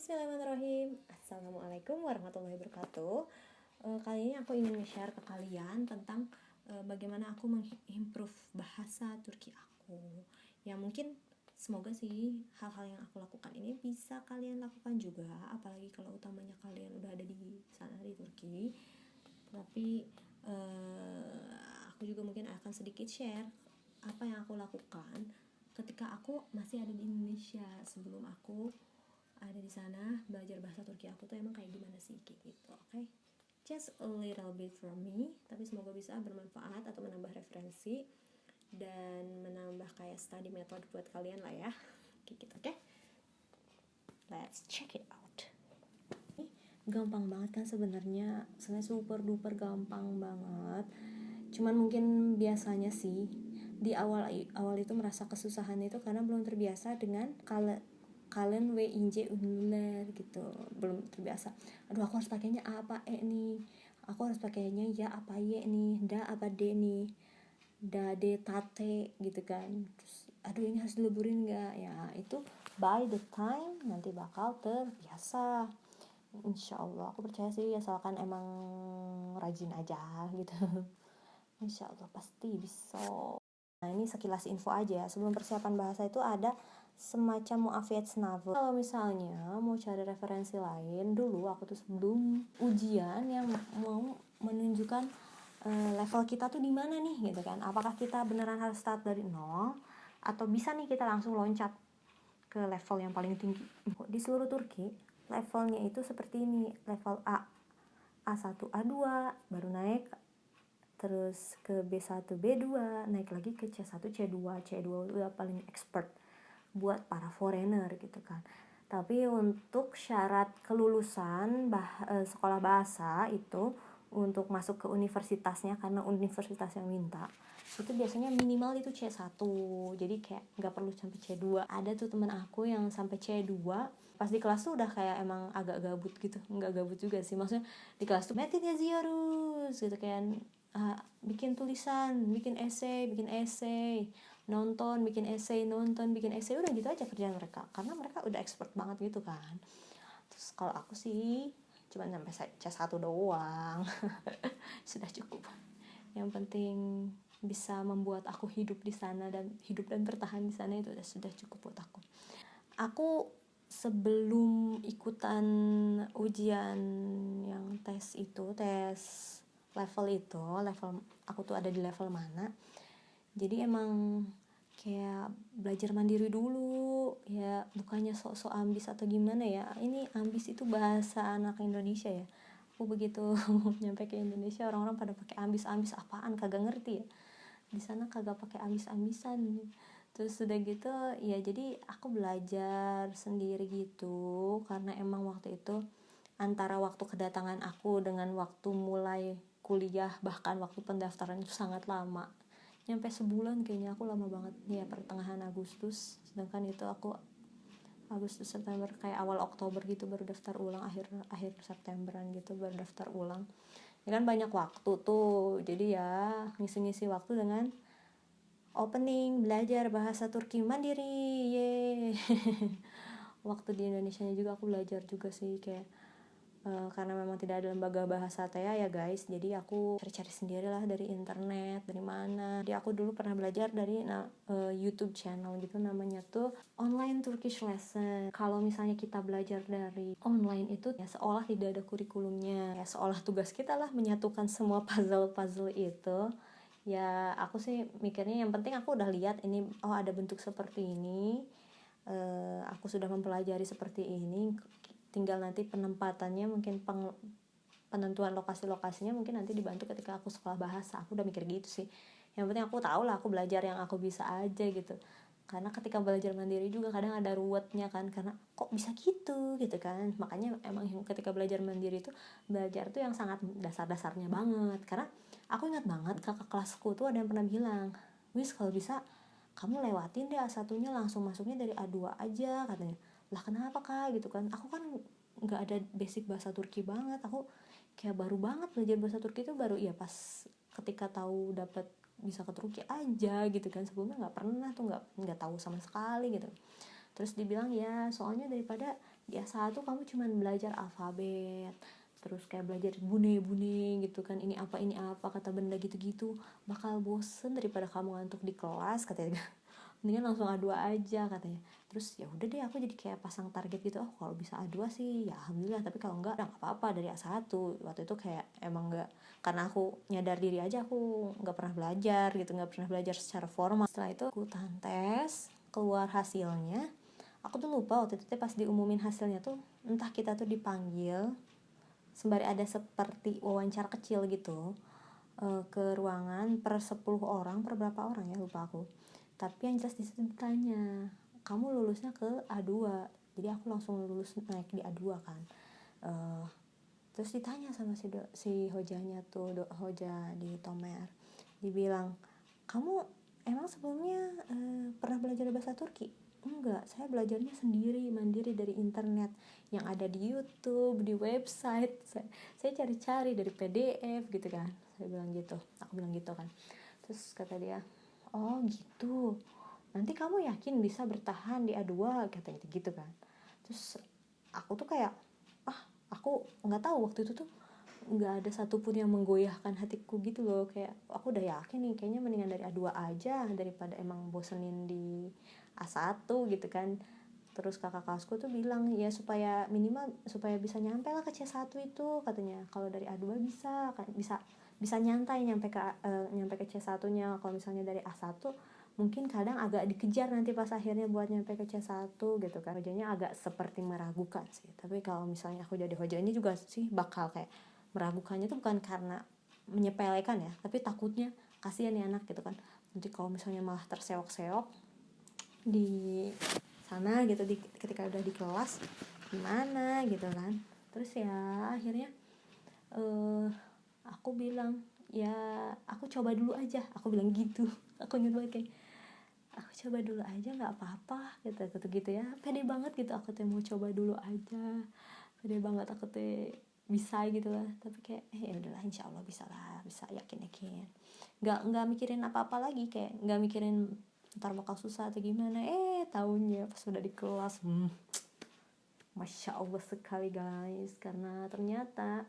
Bismillahirrahmanirrahim. Assalamualaikum warahmatullahi wabarakatuh. Kali ini aku ingin share ke kalian tentang bagaimana aku mengimprove bahasa Turki aku. Ya mungkin semoga sih hal-hal yang aku lakukan ini bisa kalian lakukan juga, apalagi kalau utamanya kalian udah ada di sana di Turki. Tapi aku juga mungkin akan sedikit share apa yang aku lakukan ketika aku masih ada di Indonesia sebelum aku ada di sana belajar bahasa Turki aku tuh emang kayak gimana sih kayak gitu. Oke? Just a little bit from me, tapi semoga bisa bermanfaat atau menambah referensi dan menambah kayak study method buat kalian lah ya kayak gitu. Oke? Let's check it out. Gampang banget kan sebenarnya super duper gampang banget, cuman mungkin biasanya sih di awal itu merasa kesusahan itu karena belum terbiasa dengan kalian W inj unular gitu, belum terbiasa. Aduh, aku harus pakainya apa nih, aku harus pakainya ya apa ye nih, da apa de nih, da de tate gitu kan. Terus aduh, ini harus dileburin nggak ya, itu by the time nanti bakal terbiasa, insya Allah. Aku percaya sih, asalkan emang rajin aja gitu. Insya Allah pasti bisa. Nah, ini sekilas info aja. Sebelum persiapan bahasa itu ada semacam mu'afiyat snavel. Kalau misalnya mau cari referensi lain, dulu aku tuh sebelum ujian yang mau menunjukkan level kita tuh di mana nih gitu kan. Apakah kita beneran harus start dari nol atau bisa nih kita langsung loncat ke level yang paling tinggi. Di seluruh Turki levelnya itu seperti ini, level A, A1, A2, baru naik terus ke B1, B2, naik lagi ke C1, C2. C2 udah paling expert buat para foreigner gitu kan. Tapi untuk syarat kelulusan sekolah bahasa itu untuk masuk ke universitasnya, karena universitas yang minta, itu biasanya minimal itu C1. Jadi kayak gak perlu sampai C2. Ada tuh temen aku yang sampai C2, pas di kelas tuh udah kayak emang agak gabut gitu. Enggak gabut juga sih, maksudnya di kelas tuh metin ya Ziarus gitu kan, bikin tulisan, bikin esai, nonton, bikin esai, udah gitu aja kerjaan mereka, karena mereka udah expert banget gitu kan. Terus kalau aku sih cuma sampai C1 doang. Sudah cukup. Yang penting bisa membuat aku hidup dan bertahan di sana, itu sudah cukup buat aku. Aku sebelum ikutan ujian yang tes level aku tuh ada di level mana, jadi emang kayak belajar mandiri dulu ya, bukannya sok-sok ambis atau gimana ya. Ini ambis itu bahasa anak Indonesia ya. Aku begitu nyampe ke Indonesia, orang-orang pada pakai ambis apaan, kagak ngerti ya. Di sana kagak pakai ambis-ambisan. Terus udah gitu ya, jadi aku belajar sendiri gitu, karena emang waktu itu antara waktu kedatangan aku dengan waktu mulai kuliah, bahkan waktu pendaftaran itu sangat lama, nyampe sebulan kayaknya. Aku lama banget ya, pertengahan Agustus, sedangkan itu aku Agustus September kayak awal Oktober gitu baru daftar ulang, akhir Septemberan gitu baru daftar ulang ya kan. Banyak waktu tuh, jadi ya ngisi-ngisi waktu dengan opening belajar bahasa Turki mandiri. Waktu di Indonesia juga aku belajar juga sih, kayak karena memang tidak ada lembaga bahasa TEA ya guys, jadi aku cari-cari sendiri lah dari internet, dari mana. Jadi aku dulu pernah belajar dari YouTube channel gitu, namanya tuh Online Turkish Lesson. Kalau misalnya kita belajar dari online itu ya seolah tidak ada kurikulumnya, ya seolah tugas kita lah menyatukan semua puzzle itu. Ya aku sih mikirnya yang penting aku udah lihat ini, oh ada bentuk seperti ini, aku sudah mempelajari seperti ini, tinggal nanti penempatannya, mungkin penentuan lokasi-lokasinya mungkin nanti dibantu ketika aku sekolah bahasa. Aku udah mikir gitu sih, yang penting aku tahu lah, aku belajar yang aku bisa aja gitu. Karena ketika belajar mandiri juga kadang ada ruwetnya kan, karena kok bisa gitu kan. Makanya emang ketika belajar mandiri itu belajar tuh yang sangat dasar-dasarnya banget. Karena aku ingat banget kakak kelasku tuh ada yang pernah bilang, "Wis, kalau bisa kamu lewatin deh A1-nya, langsung masuknya dari A2 aja," katanya. Lah kenapa kak gitu kan, aku kan nggak ada basic bahasa Turki banget, aku kayak baru banget belajar bahasa Turki itu baru ya pas ketika tahu dapat bisa ke Turki aja gitu kan. Sebelumnya nggak pernah tuh, nggak tahu sama sekali gitu. Terus dibilang ya soalnya daripada Di A1 kamu cuman belajar alfabet, terus kayak belajar bune-bune gitu kan, ini apa kata benda gitu-gitu, bakal bosen daripada kamu ngantuk di kelas katanya. Mendingan langsung A2 aja katanya. Terus ya udah deh, aku jadi kayak pasang target gitu, oh kalau bisa A2 sih ya alhamdulillah, tapi kalau enggak nggak apa-apa dari A1. Waktu itu kayak emang nggak, karena aku nyadar diri aja aku nggak pernah belajar gitu, nggak pernah belajar secara formal. Setelah itu aku tahan tes, keluar hasilnya. Aku tuh lupa waktu itu pas diumumin hasilnya tuh, entah kita tuh dipanggil sembari ada seperti wawancara kecil gitu, ke ruangan per 10 orang, per berapa orang ya lupa aku. Tapi yang jelas disitu ditanya, kamu lulusnya ke A2. Jadi aku langsung lulus naik di A2 kan. Terus ditanya sama si hojanya tuh, hoja di Tomer, dibilang, kamu emang sebelumnya pernah belajar bahasa Turki? Enggak, saya belajarnya sendiri, mandiri dari internet yang ada di YouTube, di website. Saya cari-cari dari PDF gitu kan. Saya bilang gitu, aku bilang gitu kan. Terus kata dia, oh gitu, nanti kamu yakin bisa bertahan di A2, katanya gitu kan. Terus aku tuh kayak, aku nggak tahu waktu itu tuh nggak ada satupun yang menggoyahkan hatiku gitu loh. Kayak aku udah yakin nih, kayaknya mendingan dari A2 aja daripada emang bosenin di A1 gitu kan. Terus kakak kelasku tuh bilang, ya supaya minimal supaya bisa nyampe lah ke C1 itu katanya. Kalau dari A2 bisa nyantai nyampe ke C1 nya. Kalau misalnya dari A1 mungkin kadang agak dikejar nanti pas akhirnya buat nyampe ke C1 gitu kan. Hojanya agak seperti meragukan sih. Tapi kalau misalnya aku jadi hoja ini juga sih bakal kayak meragukannya tuh bukan karena menyepelekan ya, tapi takutnya kasihan nih anak gitu kan. Nanti kalau misalnya malah terseok-seok di sana gitu, ketika udah di kelas gimana gitu kan. Terus ya akhirnya aku bilang, ya aku coba dulu aja, aku bilang gitu. Aku nyuruh kayak, aku coba dulu aja nggak apa-apa gitu ya, pede banget gitu aku tuh mau coba dulu aja, pede banget aku tuh bisa gitu lah. Tapi kayak ya udahlah, insya Allah bisa lah, bisa, yakin nggak mikirin apa-apa lagi, kayak nggak mikirin ntar bakal susah atau gimana. Tahunnya pas udah di kelas, Masya Allah sekali guys, karena ternyata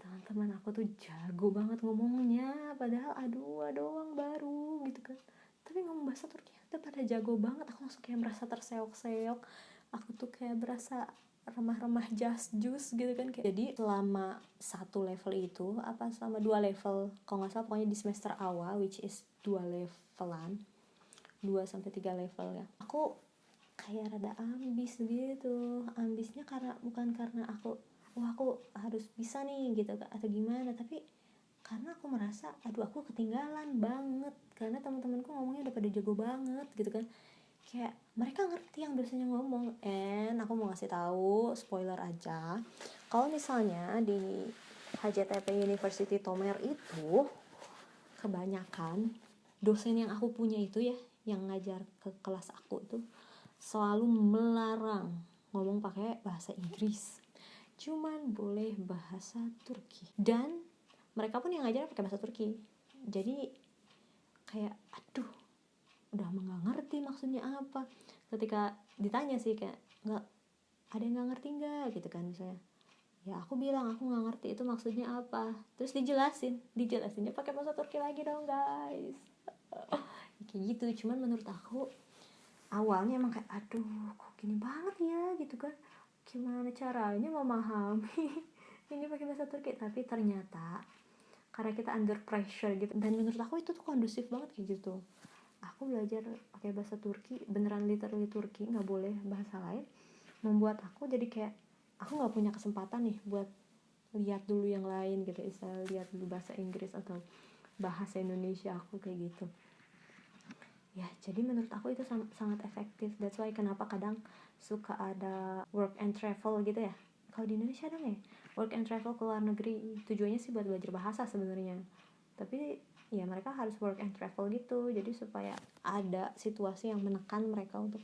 teman-teman aku tuh jago banget ngomongnya, padahal aduh doang baru gitu kan, tapi ngomong bahasa Turki tuh pada jago banget. Aku langsung kayak merasa terseok-seok, aku tuh kayak berasa remah-remah jus gitu kan. Jadi selama satu level itu, selama 2 level kalau nggak salah, pokoknya di semester awal, which is 2 levelan, 2-3 level ya, aku kayak rada ambis gitu. Ambisnya bukan karena aku harus bisa nih gitu atau gimana, tapi karena aku merasa aku ketinggalan banget, karena teman-temanku ngomongnya udah pada jago banget gitu kan. Kayak mereka ngerti yang dosennya ngomong. Aku mau ngasih tahu, spoiler aja, kalau misalnya di HJTP University Tomer itu kebanyakan dosen yang aku punya itu ya, yang ngajar ke kelas aku tuh selalu melarang ngomong pakai bahasa Inggris, cuman boleh bahasa Turki. Dan mereka pun yang ngajar pakai bahasa Turki. Jadi kayak udah nggak ngerti maksudnya apa. Ketika ditanya sih kayak, nggak ada yang nggak ngerti nggak gitu kan, misalnya ya aku bilang aku nggak ngerti itu maksudnya apa, terus dijelasinnya pakai bahasa Turki lagi dong guys. Kayak gitu. Cuman menurut aku awalnya emang kayak kok gini banget ya gitu kan, gimana caranya memahami ini pakai bahasa Turki. Tapi ternyata karena kita under pressure gitu, dan menurut aku itu tuh kondusif banget kayak gitu. Aku belajar pakai bahasa Turki, beneran literally Turki, nggak boleh bahasa lain, membuat aku jadi kayak aku nggak punya kesempatan nih buat lihat dulu yang lain gitu, lihat dulu bahasa Inggris atau bahasa Indonesia aku kayak gitu ya. Jadi menurut aku itu sangat efektif. That's why kenapa kadang suka ada work and travel gitu ya. Kalau di Indonesia ada nggak ya work and travel ke luar negeri? Tujuannya sih buat belajar bahasa sebenarnya, tapi ya mereka harus work and travel gitu, jadi supaya ada situasi yang menekan mereka untuk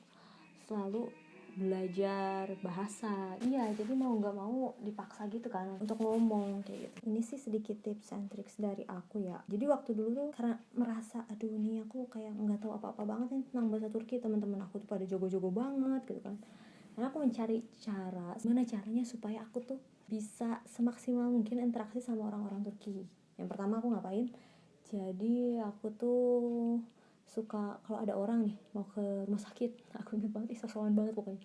selalu belajar bahasa. Iya, jadi mau nggak mau dipaksa gitu kan untuk ngomong kayak gitu. Ini sih sedikit tips and tricks dari aku ya. Jadi waktu dulu tuh karena merasa nih aku kayak nggak tahu apa-apa banget nih tentang bahasa Turki, teman-teman aku tuh pada jago-jago banget gitu kan. karena aku mencari cara gimana caranya supaya aku tuh bisa semaksimal mungkin interaksi sama orang-orang Turki. Yang pertama aku ngapain, jadi aku tuh suka kalau ada orang nih mau ke rumah sakit, aku inget banget, sosokan banget pokoknya,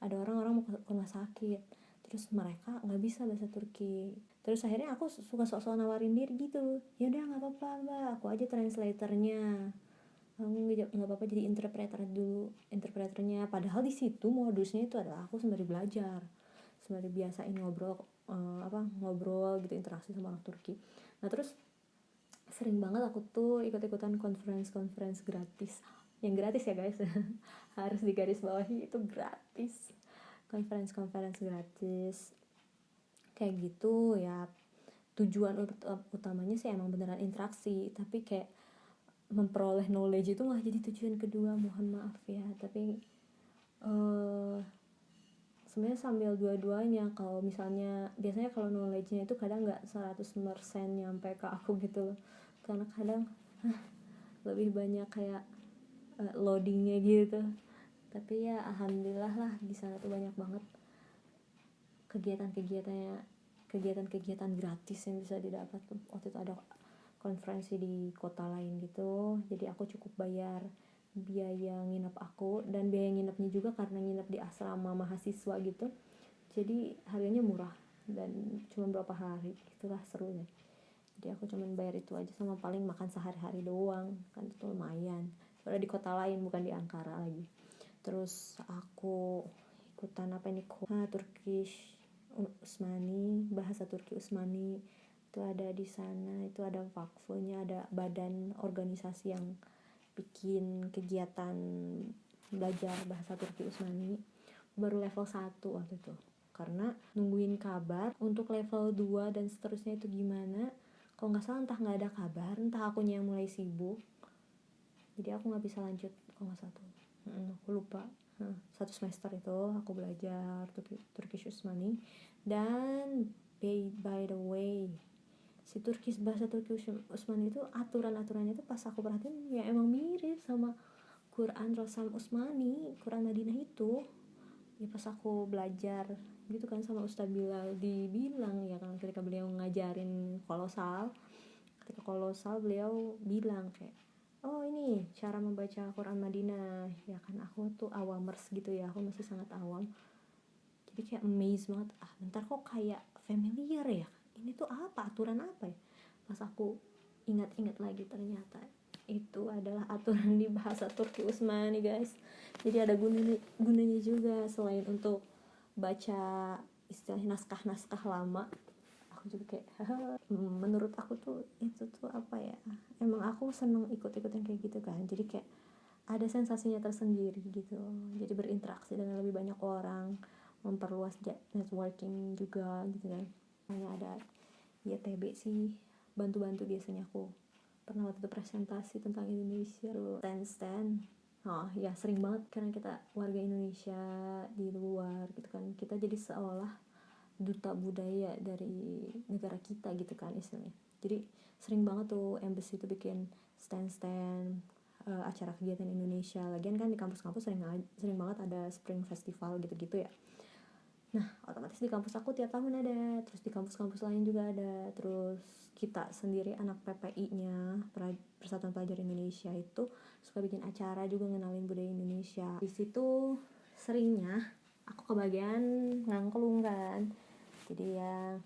ada orang mau ke rumah sakit terus mereka nggak bisa bahasa Turki, terus akhirnya aku suka sok-sok nawarin diri gitu, ya udah nggak apa-apa mbak, aku aja translatornya, nggak apa-apa jadi interpreternya, padahal di situ modusnya itu adalah aku sembari belajar, sembari biasain ngobrol gitu, interaksi sama orang Turki. Nah terus sering banget aku tuh ikut-ikutan conference gratis, yang gratis ya guys harus digaris bawahi, itu gratis, conference gratis kayak gitu ya. Tujuan utamanya sih emang beneran interaksi, tapi kayak memperoleh knowledge itu malah jadi tujuan kedua, mohon maaf ya. Tapi sebenarnya sambil dua-duanya. Kalau misalnya biasanya kalau knowledge-nya itu kadang nggak 100% nyampe ke aku gitu loh, karena kadang lebih banyak kayak loadingnya gitu. Tapi ya alhamdulillah lah di sana tuh banyak banget kegiatan gratis yang bisa didapat tuh. Waktu itu ada konferensi di kota lain gitu, jadi aku cukup bayar biaya nginep aku, dan biaya nginepnya juga karena nginep di asrama mahasiswa gitu, jadi harganya murah dan cuma berapa hari, itulah serunya. Jadi aku cuma bayar itu aja, sama paling makan sehari-hari doang, kan itu lumayan. Udah di kota lain, bukan di Ankara lagi. Terus aku ikutan apa ini, Turkish Usmani, bahasa Turki Usmani itu ada di sana. Itu ada vakfonya, ada badan organisasi yang bikin kegiatan belajar bahasa Turki Usmani. Baru level 1 waktu itu, karena nungguin kabar untuk level 2 dan seterusnya itu gimana. Kalau nggak salah entah nggak ada kabar, entah akunya yang mulai sibuk, jadi aku nggak bisa lanjut. Kalau nggak salah tuh aku lupa. Satu semester itu aku belajar Turkish Usmani. Dan by the way, si bahasa Turki Usmani itu aturan-aturannya itu pas aku perhatiin ya emang mirip sama Quran Rasam Usmani, Quran Madinah itu. Ya pas aku belajar gitu kan sama Ustaz Bilal, dibilang ya kan ketika beliau ngajarin kolosal, beliau bilang kayak, oh ini cara membaca Quran Madinah, ya kan aku tuh awamers gitu ya, aku masih sangat awam, jadi kayak amazed banget, bentar kok kayak familiar ya, ini tuh apa, aturan apa ya. Pas aku ingat-ingat lagi, ternyata itu adalah aturan di bahasa Turki Usmani guys. Jadi ada gunanya juga, selain untuk baca istilahnya naskah lama, aku juga kayak menurut aku tuh itu tuh apa ya, emang aku seneng ikut-ikutan kayak gitu kan, jadi kayak ada sensasinya tersendiri gitu, jadi berinteraksi dengan lebih banyak orang, memperluas networking juga gitu kan. Hanya ada YTB sih, bantu-bantu biasanya aku pernah waktu itu presentasi tentang Indonesia, stand oh ya sering banget karena kita warga Indonesia di luar gitu kan, kita jadi seolah duta budaya dari negara kita gitu kan istilahnya. Jadi sering banget tuh embassy itu bikin stand acara kegiatan Indonesia. Lagian kan di kampus-kampus sering banget ada Spring Festival gitu-gitu ya. Nah otomatis di kampus aku tiap tahun ada, terus di kampus-kampus lain juga ada. Terus kita sendiri anak PPI-nya, Persatuan Pelajar Indonesia, itu suka bikin acara juga ngenalin budaya Indonesia. Di situ seringnya aku kebagian ngangklung kan, jadi ya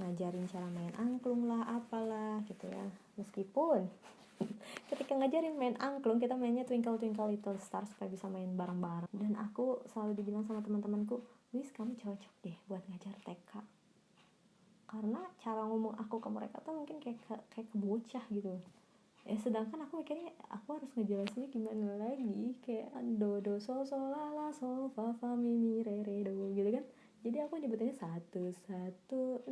ngajarin cara main angklung lah apalah gitu ya. Meskipun ketika ngajarin main angklung kita mainnya Twinkle Twinkle Little Star supaya bisa main bareng-bareng, dan aku selalu dibilang sama teman-temanku, Wis kamu cocok deh buat ngajar TK, karena cara ngomong aku ke mereka tuh mungkin kayak ke bocah gitu ya, sedangkan aku mikirnya aku harus ngejelasinnya gimana lagi, kayak do do so so la la so fa fa mi mi re re do gitu kan. Jadi aku nyebutinnya 1166.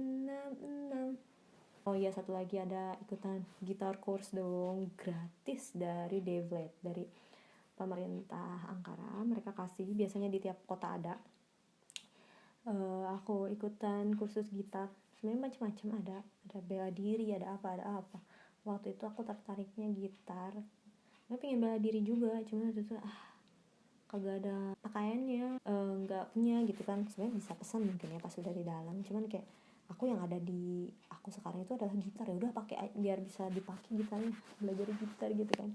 Oh iya, satu lagi ada ikutan gitar course dong, gratis dari Devlet, dari pemerintah Ankara, mereka kasih, biasanya di tiap kota ada. Aku ikutan kursus gitar, sebenarnya macam-macam, ada bela diri, ada apa. Waktu itu aku tertariknya gitar, tapi pengen bela diri juga, cuma waktu itu kagak ada pakaiannya, nggak punya gitu kan. Sebenarnya bisa pesan mungkin ya pas udah di dalam, cuman kayak aku yang ada di aku sekarang itu adalah gitar, ya udah pakai biar bisa dipakai gitarnya, belajar gitar gitu kan.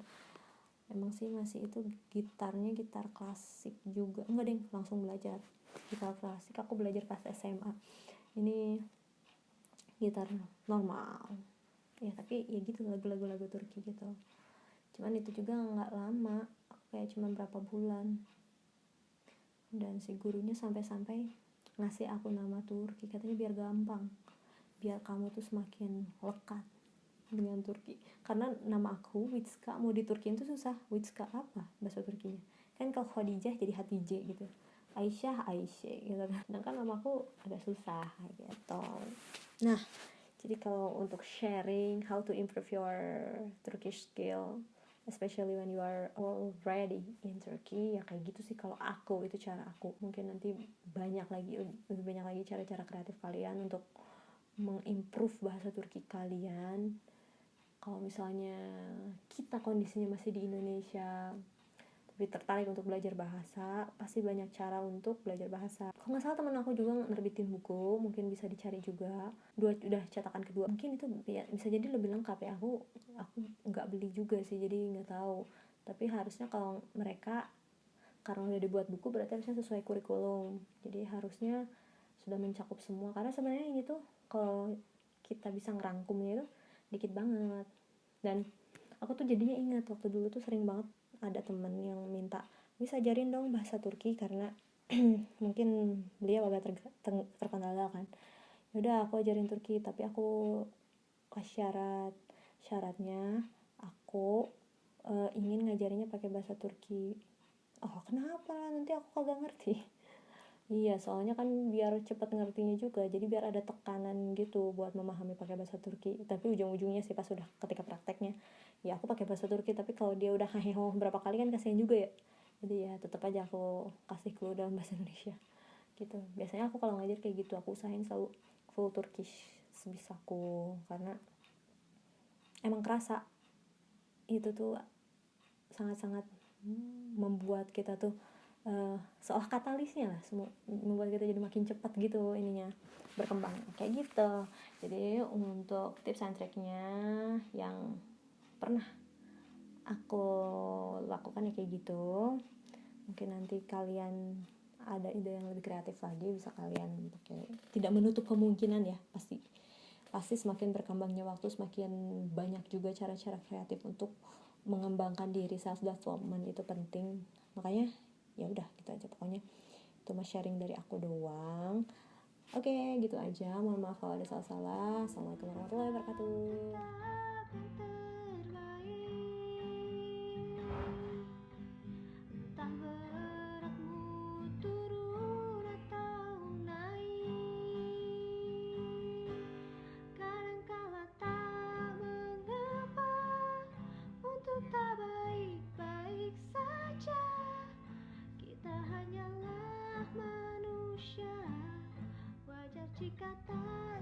Emang sih masih itu gitarnya gitar klasik juga, enggak deh langsung belajar gitar klasik aku belajar pas SMA. Ini gitar normal ya, tapi ya gitu lagu-lagu Turki gitu. Cuman itu juga nggak lama, kayak cuma berapa bulan. Dan si gurunya sampai-sampai ngasih aku nama Turki, katanya biar gampang, biar kamu tuh semakin lekat dengan Turki. Karena nama aku Witska, mau di Turkiin tuh susah. Witska apa bahasa Turkinya? Kan kalau Khadijah jadi Hatice gitu, Aisyah Aisyah gitu kan. Sedangkan nama aku agak susah gitu. Nah, jadi kalau untuk sharing how to improve your Turkish skill, especially when you are already in Turkey, ya kayak gitu sih kalau aku, itu cara aku. Mungkin nanti lebih banyak lagi cara-cara kreatif kalian untuk mengimprove bahasa Turki kalian. Kalau misalnya kita kondisinya masih di Indonesia tapi tertarik untuk belajar bahasa, pasti banyak cara untuk belajar bahasa. Kalau nggak salah teman aku juga nerbitin buku, mungkin bisa dicari juga. Udah cetakan kedua, mungkin itu ya, bisa jadi lebih lengkap ya. Aku nggak beli juga sih, jadi nggak tahu. Tapi harusnya kalau mereka, karena udah dibuat buku, berarti harusnya sesuai kurikulum. Jadi harusnya sudah mencakup semua. Karena sebenarnya ini tuh kalau kita bisa ngerangkumnya itu dikit banget. Dan aku tuh jadinya ingat waktu dulu tuh sering banget ada temen yang minta, bisa ajarin dong bahasa Turki, karena mungkin beliau agak terkendala kan. Yaudah aku ajarin Turki, tapi aku kasih syaratnya aku ingin ngajarinnya pakai bahasa Turki. Oh kenapa, nanti aku kagak ngerti. Iya, soalnya kan biar cepet ngertinya juga, jadi biar ada tekanan gitu buat memahami pakai bahasa Turki. Tapi ujung-ujungnya sih pas udah ketika prakteknya, ya aku pakai bahasa Turki, tapi kalau dia udah heheho berapa kali kan kasihan juga ya. Jadi ya tetap aja aku kasih clue dalam bahasa Indonesia gitu. Biasanya aku kalau ngajar kayak gitu, aku usahain selalu full Turkish sebisaku, karena emang kerasa itu tuh sangat-sangat membuat kita tuh seolah katalisnya lah, semua membuat kita jadi makin cepat gitu ininya berkembang kayak gitu. Jadi untuk tips and triknya yang pernah aku lakukan ya kayak gitu. Mungkin nanti kalian ada ide yang lebih kreatif lagi, bisa kalian pakai. Tidak menutup kemungkinan ya, pasti semakin berkembangnya waktu semakin banyak juga cara-cara kreatif untuk mengembangkan diri. Self development itu penting, makanya ya udah gitu aja pokoknya. Itu mah sharing dari aku doang. Oke, gitu aja. Mohon maaf kalau ada salah-salah. Assalamualaikum warahmatullahi wabarakatuh. Jika tak